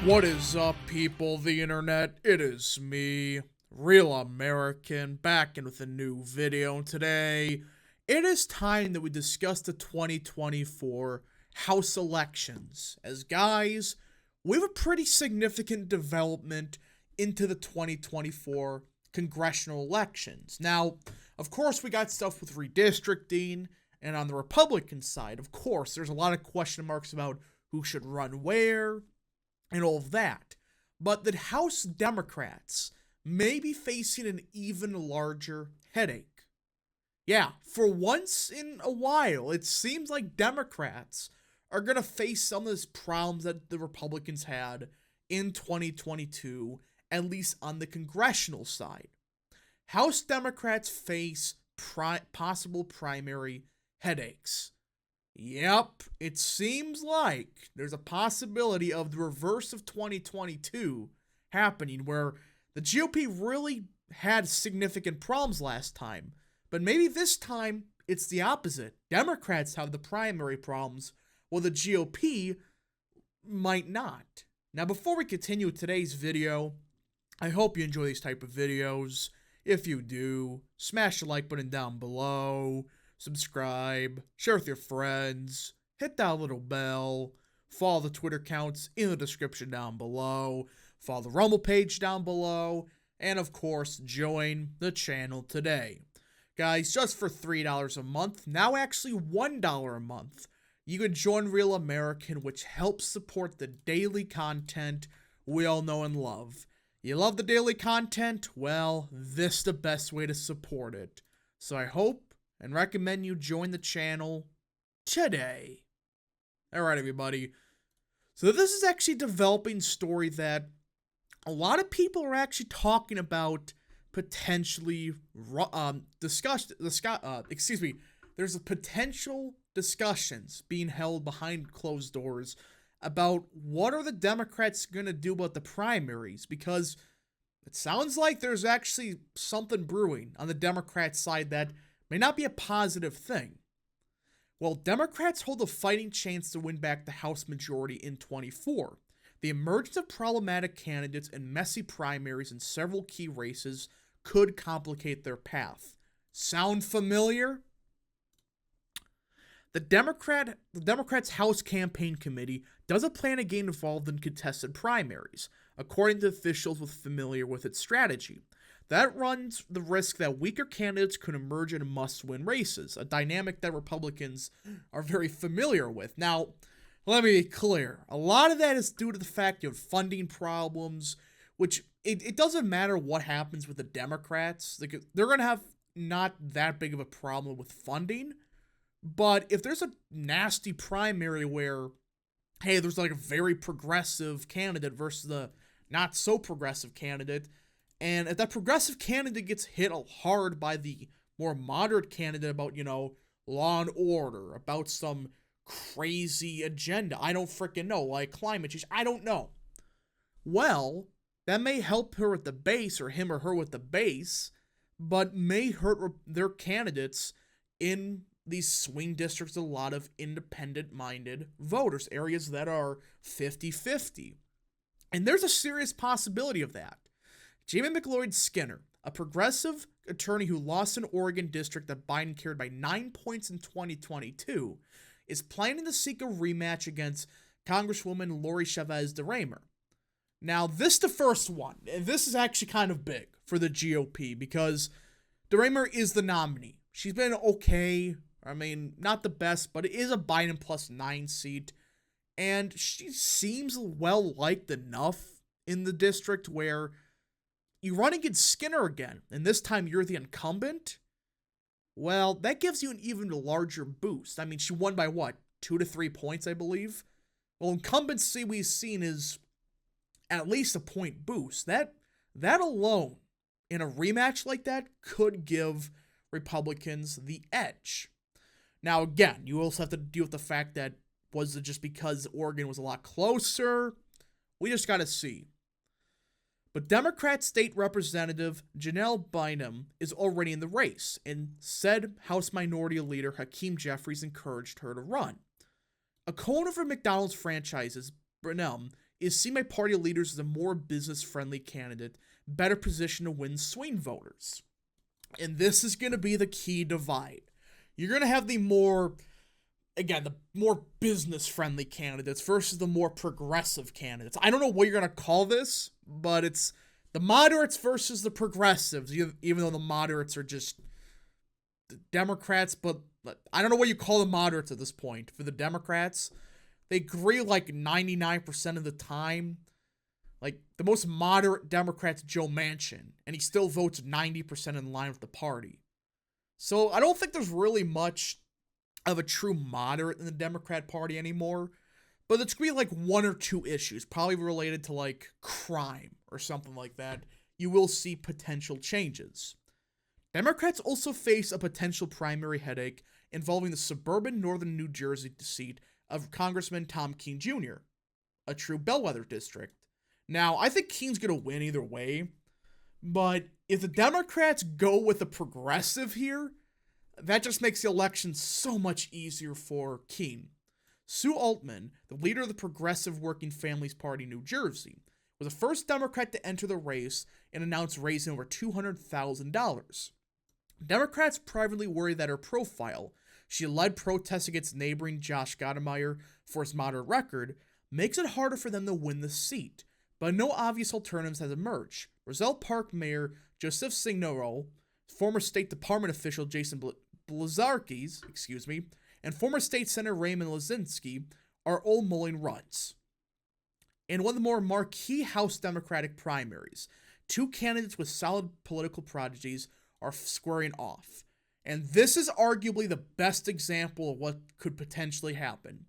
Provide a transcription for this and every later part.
What is up, people? The internet. It is me, Real American, back in with a new video. And today, it is time that we discuss the 2024 House elections. As guys, we have a pretty significant development into the 2024 congressional elections. Now, of course, we got stuff with redistricting, and on the Republican side, of course, there's a lot of question marks about who should run where and all of that. But the House Democrats may be facing an even larger headache. Yeah, for once in a while, it seems like Democrats are going to face some of these problems that the Republicans had in 2022, at least on the congressional side. House Democrats face possible primary headaches. Yep, it seems like there's a possibility of the reverse of 2022 happening, where the GOP really had significant problems last time, but maybe this time it's the opposite. Democrats have the primary problems, while the GOP might not. Now, before we continue with today's video, I hope you enjoy these type of videos. If you do, smash the like button down below, subscribe, share with your friends, hit that little bell, follow the Twitter accounts in the description down below, follow the Rumble page down below, and of course, join the channel today. Guys, just for $3 a month, now actually $1 a month, you can join Real American, which helps support the daily content we all know and love. You love the daily content? Well, this is the best way to support it. So I hope and recommend you join the channel today. Alright, everybody. So this is actually a developing story that a lot of people are actually talking about potentially there's a potential discussions being held behind closed doors about what are the Democrats going to do about the primaries, because it sounds like there's actually something brewing on the Democrat side that may not be a positive thing. Well, Democrats hold a fighting chance to win back the House majority in 24. The emergence of problematic candidates and messy primaries in several key races could complicate their path. Sound familiar? The Democrats' House Campaign Committee doesn't plan to get involved in contested primaries, according to officials familiar with its strategy. That runs the risk that weaker candidates could emerge in must-win races, a dynamic that Republicans are very familiar with. Now, let me be clear. A lot of that is due to the fact you have funding problems, which it doesn't matter what happens with the Democrats. They're going to have not that big of a problem with funding. But if there's a nasty primary where, hey, there's like a very progressive candidate versus the not so progressive candidate, and if that progressive candidate gets hit hard by the more moderate candidate about, law and order, about some crazy agenda, I don't freaking know, like climate change, I don't know. Well, that may help her with the base, or him or her with the base, but may hurt their candidates in these swing districts, a lot of independent-minded voters, areas that are 50-50. And there's a serious possibility of that. Jamie McLeod Skinner, a progressive attorney who lost an Oregon district that Biden carried by 9 points in 2022, is planning to seek a rematch against Congresswoman Lori Chavez DeRaymer. Now, this is the first one, and this is actually kind of big for the GOP, because DeRaymer is the nominee. She's been okay. I mean, not the best, but it is a Biden +9 seat, and she seems well-liked enough in the district where you run against Skinner again, and this time you're the incumbent. Well, that gives you an even larger boost. I mean, she won by what, 2 to 3 points, I believe? Well, incumbency we've seen is at least a point boost. That alone, in a rematch like that, could give Republicans the edge. Now, again, you also have to deal with the fact that, was it just because Oregon was a lot closer? We just got to see. But Democrat State Representative Janelle Bynum is already in the race, and said House Minority Leader Hakeem Jeffries encouraged her to run. A co-owner for McDonald's franchises, Bynum is see my party leaders as a more business-friendly candidate, better positioned to win swing voters. And this is going to be the key divide. You're going to have the more business-friendly candidates versus the more progressive candidates. I don't know what you're going to call this, but it's the moderates versus the progressives, even though the moderates are just the Democrats, but I don't know what you call the moderates at this point. For the Democrats, they agree like 99% of the time. Like, the most moderate Democrat's Joe Manchin, and he still votes 90% in line with the party. So I don't think there's really much of a true moderate in the Democrat Party anymore, but it's going to be like one or two issues, probably related to like crime or something like that. You will see potential changes. Democrats also face a potential primary headache involving the suburban northern New Jersey seat of Congressman Tom Kean Jr., a true bellwether district. Now, I think Kean's going to win either way, but if the Democrats go with a progressive here, that just makes the election so much easier for Kean. Sue Altman, the leader of the Progressive Working Families Party New Jersey, was the first Democrat to enter the race and announce raising over $200,000. Democrats privately worry that her profile, she led protests against neighboring Josh Gottemeyer for his moderate record, makes it harder for them to win the seat, but no obvious alternatives has emerged. Roselle Park Mayor Joseph Signoro, former State Department official Jason Blazarkis, and former State Senator Raymond Lazinski are all mulling runs. In one of the more marquee House Democratic primaries, two candidates with solid political prodigies are squaring off. And this is arguably the best example of what could potentially happen.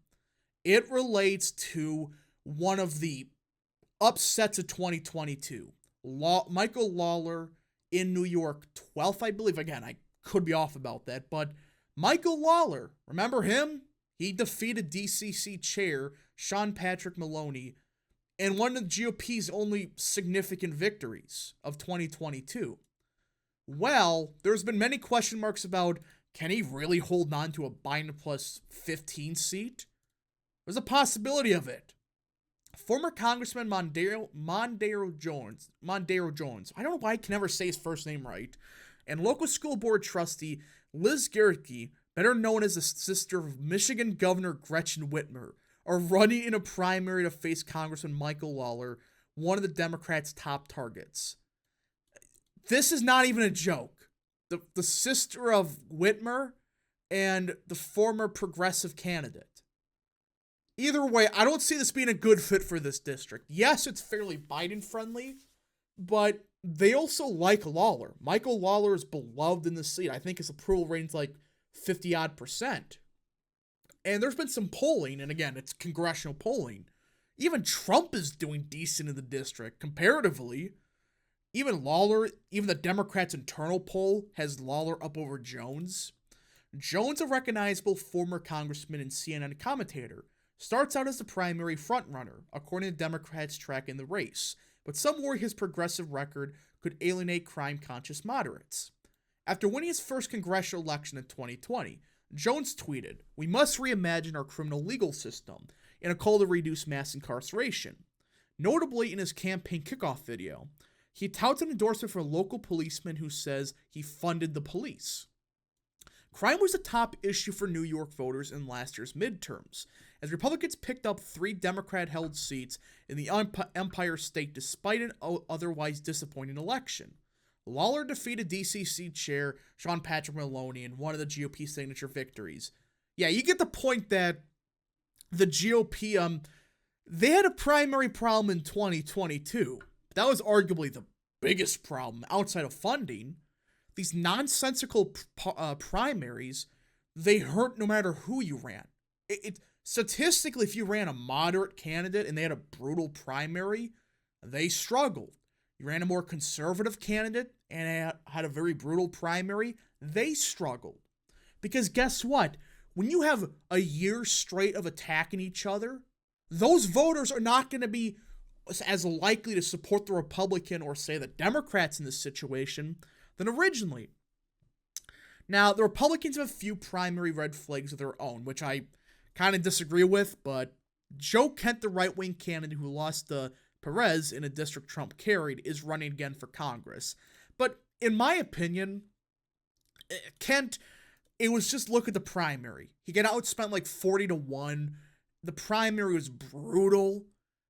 It relates to one of the upsets of 2022. Michael Lawler in New York, 12th, I believe. Again, I could be off about that, but Michael Lawler, remember him? He defeated DCC chair Sean Patrick Maloney in one of the GOP's only significant victories of 2022. Well, there's been many question marks about, can he really hold on to a Biden plus 15 seat? There's a possibility of it. Former Congressman Mondaro Jones, I don't know why I can never say his first name right, and local school board trustee Liz Gerke, better known as the sister of Michigan Governor Gretchen Whitmer, are running in a primary to face Congressman Michael Lawler, one of the Democrats' top targets. This is not even a joke. The sister of Whitmer and the former progressive candidate. Either way, I don't see this being a good fit for this district. Yes, it's fairly Biden-friendly, but they also like Lawler. Michael Lawler is beloved in the seat. I think his approval rating's like 50-odd%. And there's been some polling, and again, it's congressional polling. Even Trump is doing decent in the district, comparatively. Even the Democrats' internal poll has Lawler up over Jones. Jones, a recognizable former congressman and CNN commentator, starts out as the primary frontrunner, according to Democrats tracking the race, but some worry his progressive record could alienate crime-conscious moderates. After winning his first congressional election in 2020, Jones tweeted, "We must reimagine our criminal legal system," in a call to reduce mass incarceration. Notably, in his campaign kickoff video, he touts an endorsement for a local policeman who says he funded the police. Crime was a top issue for New York voters in last year's midterms, as Republicans picked up 3 Democrat-held seats in the Empire State despite an otherwise disappointing election. Lawler defeated DCC chair Sean Patrick Maloney in one of the GOP signature victories. Yeah, you get the point that the GOP, they had a primary problem in 2022. That was arguably the biggest problem outside of funding. These nonsensical primaries, they hurt no matter who you ran. Statistically, if you ran a moderate candidate and they had a brutal primary, they struggled. You ran a more conservative candidate and had a very brutal primary, they struggled. Because guess what? When you have a year straight of attacking each other, those voters are not going to be as likely to support the Republican or, say, the Democrats in this situation than originally. Now, the Republicans have a few primary red flags of their own, which I kind of disagree with, but Joe Kent, the right-wing candidate who lost to Perez in a district Trump carried, is running again for Congress. But in my opinion, Kent, it was just look at the primary. He got outspent like 40-1. The primary was brutal.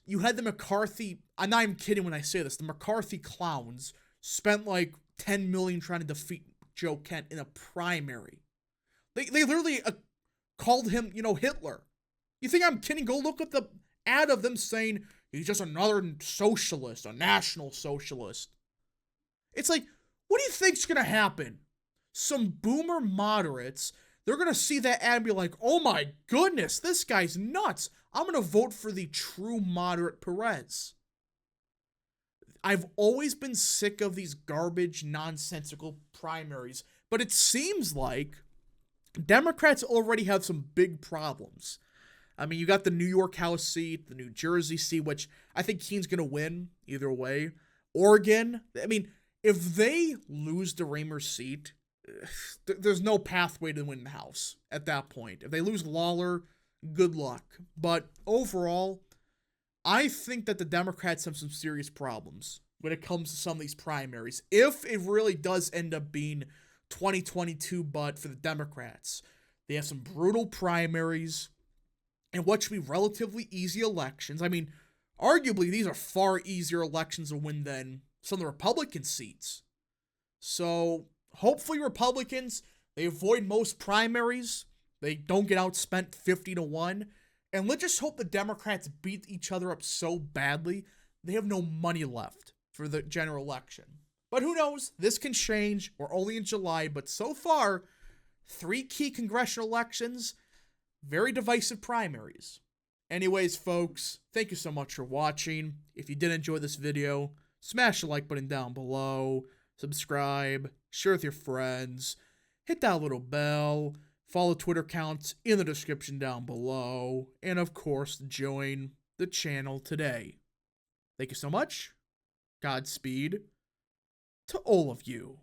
You had the McCarthy, I'm not even kidding when I say this, the McCarthy clowns spent like $10 million trying to defeat Joe Kent in a primary. They literally called him, Hitler. You think I'm kidding? Go look at the ad of them saying he's just another socialist, a national socialist. It's like, what do you think's gonna happen? Some boomer moderates, they're gonna see that ad and be like, oh my goodness, this guy's nuts. I'm gonna vote for the true moderate Perez. I've always been sick of these garbage, nonsensical primaries, but it seems like Democrats already have some big problems. I mean, you got the New York House seat, the New Jersey seat, which I think Keene's going to win either way. Oregon, I mean, if they lose the Raymer seat, there's no pathway to win the House at that point. If they lose Lawler, good luck. But overall, I think that the Democrats have some serious problems when it comes to some of these primaries. If it really does end up being 2022, but for the Democrats, they have some brutal primaries and what should be relatively easy elections. I mean, arguably, these are far easier elections to win than some of the Republican seats. So, hopefully Republicans, they avoid most primaries. They don't get outspent 50-1. And let's just hope the Democrats beat each other up so badly, they have no money left for the general election. But who knows? This can change. We're only in July, but so far, 3 key congressional elections, very divisive primaries. Anyways, folks, thank you so much for watching. If you did enjoy this video, smash the like button down below, subscribe, share with your friends, hit that little bell, follow Twitter accounts in the description down below, and of course, join the channel today. Thank you so much. Godspeed to all of you.